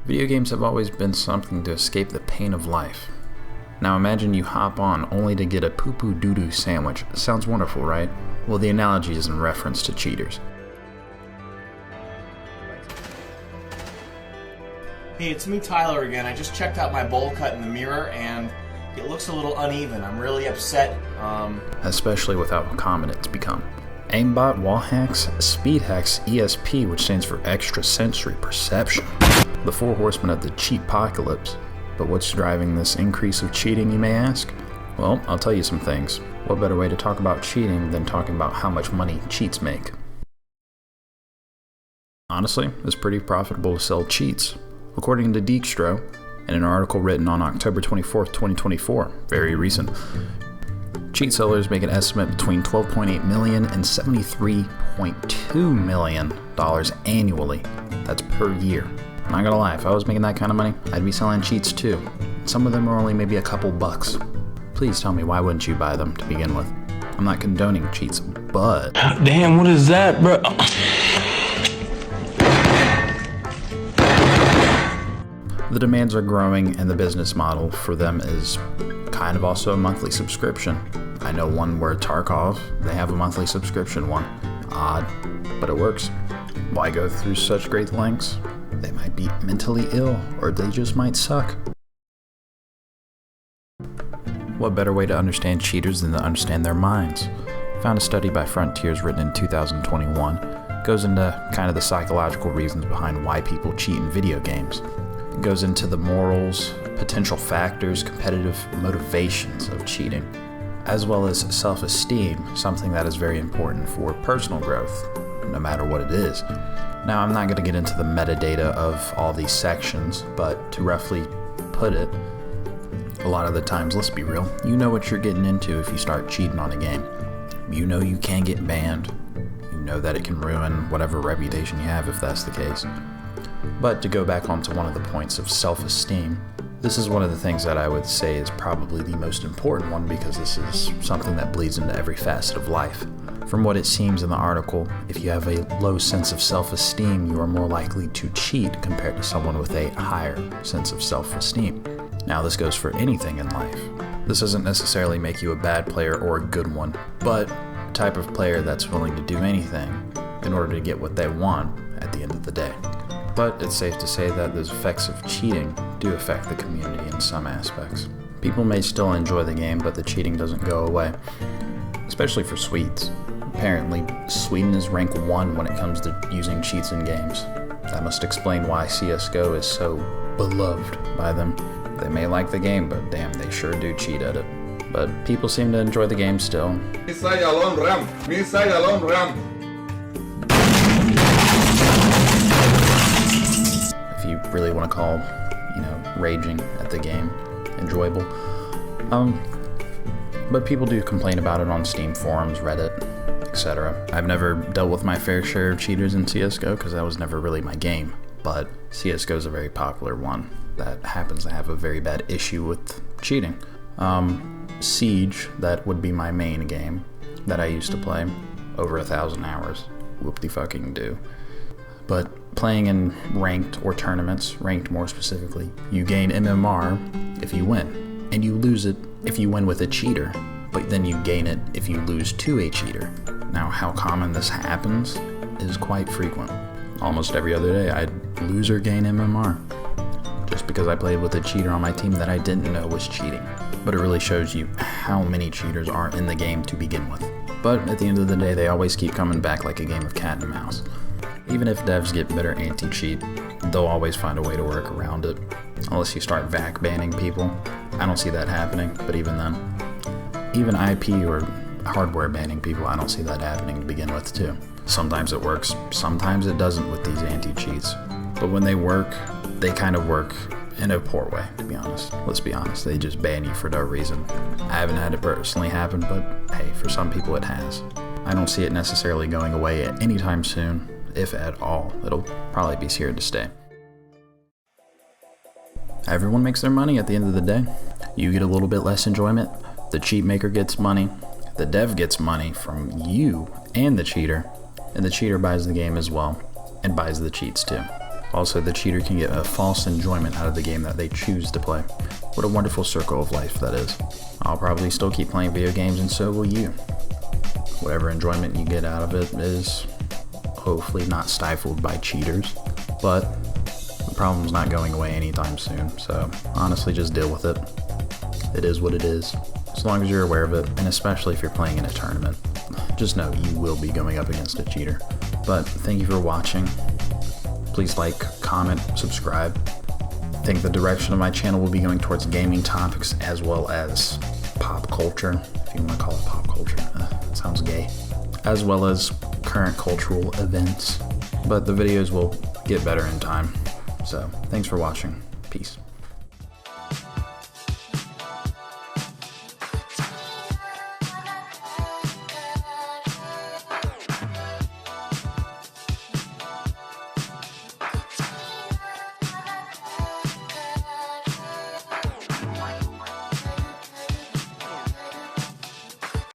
Video games have always been something to escape the pain of life. Now imagine you hop on only to get a poo-poo doo-doo sandwich. Sounds wonderful, right? Well, the analogy is in reference to cheaters. Hey, it's me, Tyler, again. I just checked out my bowl cut in the mirror, and it looks a little uneven. I'm really upset. Especially with how common it's become. Aimbot, wall hacks, speed hacks, ESP, which stands for extrasensory perception. The four horsemen of the cheat-pocalypse. But what's driving this increase of cheating, you may ask? Well, I'll tell you some things. What better way to talk about cheating than talking about how much money cheats make? Honestly, it's pretty profitable to sell cheats. According to Dijkstro, in an article written on October 24th, 2024, very recent, cheat sellers make an estimate between $12.8 million and $73.2 million annually. That's per year. Not gonna lie, if I was making that kind of money, I'd be selling cheats too. Some of them are only maybe a couple bucks. Please tell me, why wouldn't you buy them to begin with? I'm not condoning cheats, but... Damn, what is that, bro? The demands are growing, and the business model for them is kind of also a monthly subscription. I know one where Tarkov, they have a monthly subscription one. Odd, but it works. Why go through such great lengths? They might be mentally ill, or they just might suck. What better way to understand cheaters than to understand their minds? Found a study by Frontiers written in 2021. Goes into kind of the psychological reasons behind why people cheat in video games. It goes into the morals, potential factors, competitive motivations of cheating, as well as self-esteem, something that is very important for personal growth, no matter what it is. Now, I'm not going to get into the metadata of all these sections, but to roughly put it, a lot of the times, let's be real, you know what you're getting into if you start cheating on a game. You know you can get banned. You know that it can ruin whatever reputation you have if that's the case. But to go back onto one of the points of self-esteem, this is one of the things that I would say is probably the most important one, because this is something that bleeds into every facet of life. From what it seems in the article, if you have a low sense of self-esteem, you are more likely to cheat compared to someone with a higher sense of self-esteem. Now, this goes for anything in life. This doesn't necessarily make you a bad player or a good one, but a type of player that's willing to do anything in order to get what they want at the end of the day. But it's safe to say that those effects of cheating do affect the community in some aspects. People may still enjoy the game, but the cheating doesn't go away, especially for Swedes. Apparently, Sweden is rank 1 when it comes to using cheats in games. That must explain why CSGO is so beloved by them. They may like the game, but damn, they sure do cheat at it. But people seem to enjoy the game still. Missile alone ram! Missile alone ram! If you really want to call, raging at the game enjoyable. But people do complain about it on Steam forums, Reddit, etc. I've never dealt with my fair share of cheaters in CSGO because that was never really my game, but CSGO is a very popular one that happens to have a very bad issue with cheating. Siege, that would be my main game that I used to play, over 1,000 hours, whoop-de-fucking-do. But playing in ranked or tournaments, ranked more specifically, you gain MMR if you win, and you lose it if you win with a cheater, but then you gain it if you lose to a cheater. Now, how common this happens is quite frequent. Almost every other day, I'd lose or gain MMR, just because I played with a cheater on my team that I didn't know was cheating. But it really shows you how many cheaters are in the game to begin with. But at the end of the day, they always keep coming back like a game of cat and mouse. Even if devs get better anti-cheat, they'll always find a way to work around it. Unless you start VAC banning people. I don't see that happening, but even then. Even IP or hardware banning people, I don't see that happening to begin with too. Sometimes it works, sometimes it doesn't with these anti-cheats. But when they work, they kind of work in a poor way, to be honest. Let's be honest, they just ban you for no reason. I haven't had it personally happen, but hey, for some people it has. I don't see it necessarily going away at any time soon, if at all. It'll probably be here to stay. Everyone makes their money at the end of the day. You get a little bit less enjoyment, the cheat maker gets money, the dev gets money from you and the cheater, and the cheater buys the game as well, and buys the cheats too. Also, the cheater can get a false enjoyment out of the game that they choose to play. What a wonderful circle of life that is. I'll probably still keep playing video games, and so will you. Whatever enjoyment you get out of it is hopefully not stifled by cheaters, but the problem's not going away anytime soon, so honestly just deal with it. It is what it is, as long as you're aware of it, and especially if you're playing in a tournament. Just know you will be going up against a cheater. But thank you for watching. Please like, comment, subscribe. I think the direction of my channel will be going towards gaming topics as well as pop culture, if you want to call it pop culture. It sounds gay. As well as current cultural events. But the videos will get better in time. So thanks for watching. Peace.